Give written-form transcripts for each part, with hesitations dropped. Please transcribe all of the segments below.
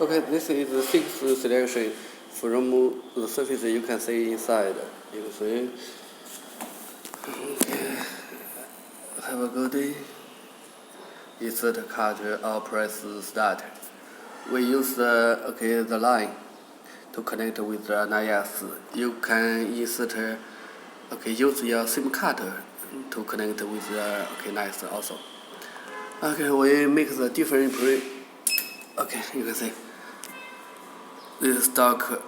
Okay, this is the sixth selection from the surface you can see inside. You can see. Okay. Have a good day. Insert card or press start. We use the line to connect with the NIS. You can insert use your SIM card to connect with the NIS also. Okay, we make the different you can see this stock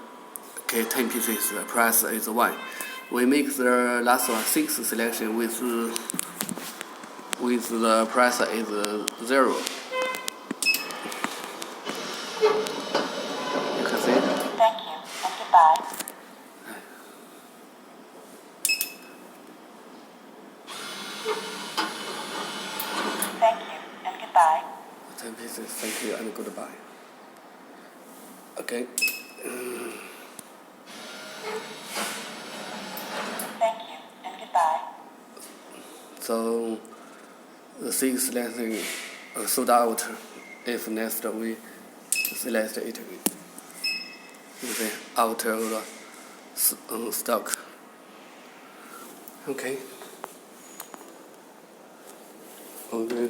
10 pieces. The price is 1. We make the last one 6 selection with the price is 0. You can see. Thank you and goodbye. Thank you and goodbye. 10 pieces. Thank you and goodbye. Okay. Thank you and goodbye. So the 6 selection sold out. If next we select it, you see out of the stock. Okay. Okay.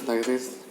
Like this.